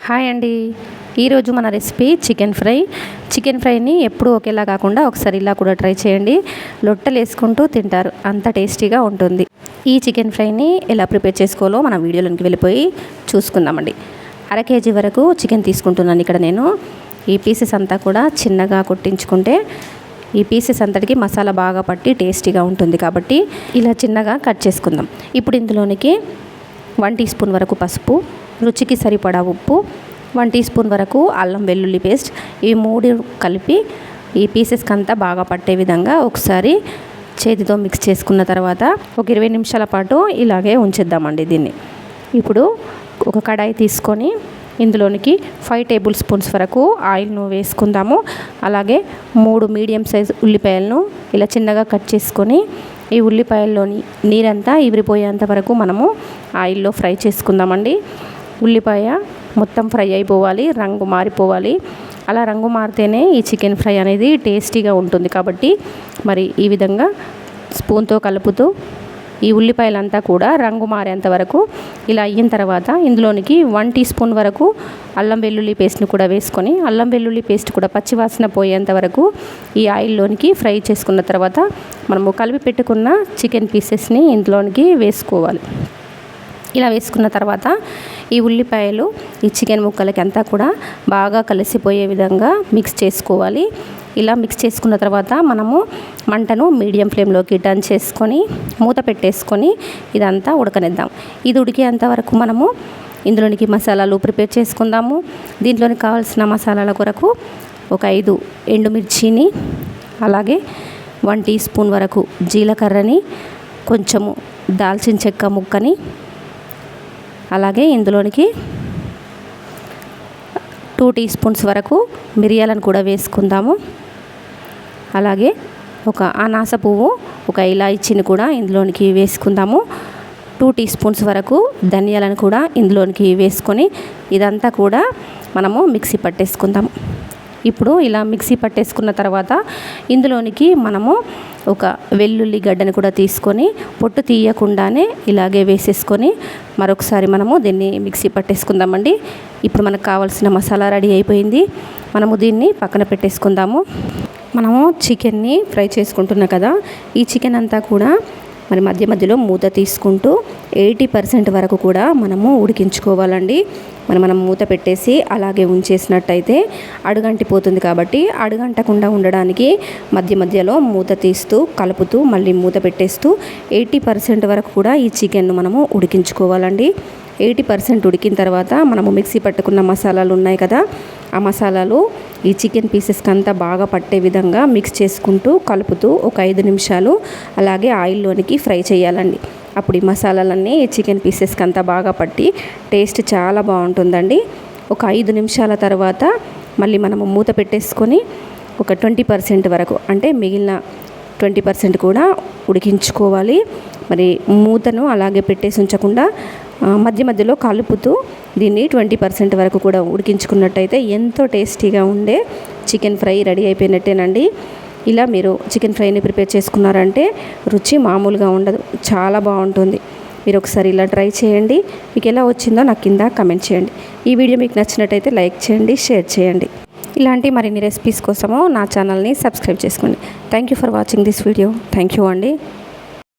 Hi అండి. ఈరోజు మన రెసిపీ చికెన్ ఫ్రైని ఎప్పుడు ఒకేలా కాకుండా ఒకసారి ఇలా కూడా ట్రై చేయండి. లొట్టలు వేసుకుంటూ తింటారు, అంత టేస్టీగా ఉంటుంది. ఈ చికెన్ ఫ్రైని ఎలా ప్రిపేర్ చేసుకోవాలో మన వీడియోలోకి వెళ్ళిపోయి చూసుకుందామండి. 1/2 kg వరకు చికెన్ తీసుకుంటున్నాను ఇక్కడ నేను. ఈ పీసెస్ అంతా కూడా చిన్నగా కొట్టించుకుంటే ఈ పీసెస్ అంతటికి మసాలా బాగా పట్టి టేస్టీగా ఉంటుంది కాబట్టి ఇలా చిన్నగా కట్ చేసుకుందాం. ఇప్పుడు ఇందులోనికి 1 టీ స్పూన్ వరకు పసుపు, రుచికి సరిపడా ఉప్పు, 1 టీ స్పూన్ వరకు అల్లం వెల్లుల్లి పేస్ట్, ఈ 3 కలిపి ఈ పీసెస్కి అంతా బాగా పట్టే విధంగా ఒకసారి చేతితో మిక్స్ చేసుకున్న తర్వాత ఒక 20 నిమిషాల పాటు ఇలాగే ఉంచేద్దామండి దీన్ని. ఇప్పుడు ఒక కడాయి తీసుకొని ఇందులోనికి 5 టేబుల్ స్పూన్స్ వరకు ఆయిల్ను వేసుకుందాము. అలాగే 3 మీడియం సైజ్ ఉల్లిపాయలను ఇలా చిన్నగా కట్ చేసుకొని ఈ ఉల్లిపాయల్లోని నీరంతా ఇవిరిపోయేంత వరకు మనము ఆయిల్లో ఫ్రై చేసుకుందామండి. ఉల్లిపాయ మొత్తం ఫ్రై అయిపోవాలి, రంగు మారిపోవాలి. అలా రంగు మారితేనే ఈ చికెన్ ఫ్రై అనేది టేస్టీగా ఉంటుంది కాబట్టి మరి ఈ విధంగా స్పూన్తో కలుపుతూ ఈ ఉల్లిపాయలంతా కూడా రంగు మారేంత వరకు ఇలా అయిన తర్వాత ఇందులోనికి 1 టీ స్పూన్ వరకు అల్లం వెల్లుల్లి పేస్ట్ని కూడా వేసుకొని అల్లం వెల్లుల్లి పేస్ట్ కూడా పచ్చివాసన పోయేంత వరకు ఈ ఆయిల్లోనికి ఫ్రై చేసుకున్న తర్వాత మనము కలిపి పెట్టుకున్న చికెన్ పీసెస్ని ఇందులోనికి వేసుకోవాలి. ఇలా వేసుకున్న తర్వాత ఈ ఉల్లిపాయలు ఈ చికెన్ ముక్కలకి అంతా కూడా బాగా కలిసిపోయే విధంగా మిక్స్ చేసుకోవాలి. ఇలా మిక్స్ చేసుకున్న తర్వాత మనము మంటను మీడియం ఫ్లేమ్లోకి టర్న్ చేసుకొని మూత పెట్టేసుకొని ఇదంతా ఉడకనిద్దాం. ఇది ఉడికేంత వరకు మనము ఇందులోనికి మసాలాలు ప్రిపేర్ చేసుకుందాము. దీంట్లోనికి కావాల్సిన మసాలాల కొరకు ఒక 5 ఎండుమిర్చిని, అలాగే 1 టీ స్పూన్ వరకు జీలకర్రని, కొంచెము దాల్చిన చెక్క ముక్కని, అలాగే ఇందులోనికి 2 టీ స్పూన్స్ వరకు మిరియాలను కూడా వేసుకుందాము. అలాగే ఒక అనాస పువ్వు, ఒక ఇలాచీని కూడా ఇందులోనికి వేసుకుందాము. 2 టీ స్పూన్స్ వరకు ధనియాలను కూడా ఇందులోనికి వేసుకొని ఇదంతా కూడా మనము మిక్సీ పట్టేసుకుందాము. ఇప్పుడు ఇలా మిక్సీ పట్టేసుకున్న తర్వాత ఇందులోనికి మనము ఒక వెల్లుల్లి గడ్డని కూడా తీసుకొని పొట్టు తీయకుండానే ఇలాగే వేసేసుకొని మరొకసారి మనము దీన్ని మిక్సీ పట్టేసుకుందామండి. ఇప్పుడు మనకు కావాల్సిన మసాలా రెడీ అయిపోయింది. మనము దీన్ని పక్కన పెట్టేసుకుందాము. మనము చికెన్ని ఫ్రై చేసుకుంటున్నాం కదా, ఈ చికెన్ అంతా కూడా మరి మధ్య మధ్యలో మూత తీసుకుంటూ 80% వరకు కూడా మనము ఉడికించుకోవాలండి. మనం మూత పెట్టేసి అలాగే ఉంచేసినట్టయితే అడుగంటిపోతుంది కాబట్టి అడుగంటకుండా ఉండడానికి మధ్య మధ్యలో మూత తీస్తూ కలుపుతూ మళ్ళీ మూత పెట్టేస్తూ 80% వరకు కూడా ఈ చికెన్ను మనము ఉడికించుకోవాలండి. 80% ఉడికిన తర్వాత మనము మిక్సీ పట్టుకున్న మసాలాలు ఉన్నాయి కదా, ఆ మసాలాలు ఈ చికెన్ పీసెస్కి అంతా బాగా పట్టే విధంగా మిక్స్ చేసుకుంటూ కలుపుతూ ఒక 5 నిమిషాలు అలాగే ఆయిల్లోనికి ఫ్రై చేయాలండి. అప్పుడు ఈ మసాలాలన్నీ ఈ చికెన్ పీసెస్కి అంతా బాగా పట్టి టేస్ట్ చాలా బాగుంటుందండి. ఒక 5 నిమిషాల తర్వాత మళ్ళీ మనము మూత పెట్టేసుకొని ఒక 20% వరకు అంటే మిగిలిన 20% కూడా ఉడికించుకోవాలి. మరి మూతను అలాగే పెట్టేసి ఉంచకుండా మధ్య మధ్యలో కలుపుతూ దీన్ని 20% వరకు కూడా ఉడికించుకున్నట్టయితే ఎంతో టేస్టీగా ఉండే చికెన్ ఫ్రై రెడీ అయిపోయినట్టేనండి. ఇలా మీరు చికెన్ ఫ్రైని ప్రిపేర్ చేసుకున్నారంటే రుచి మామూలుగా ఉండదు, చాలా బాగుంటుంది. మీరు ఒకసారి ఇలా ట్రై చేయండి. మీకు ఎలా వచ్చిందో నాకు కింద కమెంట్ చేయండి. ఈ వీడియో మీకు నచ్చినట్టయితే లైక్ చేయండి, షేర్ చేయండి. ఇలాంటి మరిన్ని రెసిపీస్ కోసము నా ఛానల్ని సబ్స్క్రైబ్ చేసుకోండి. Thank you for watching this video. Thank you అండి.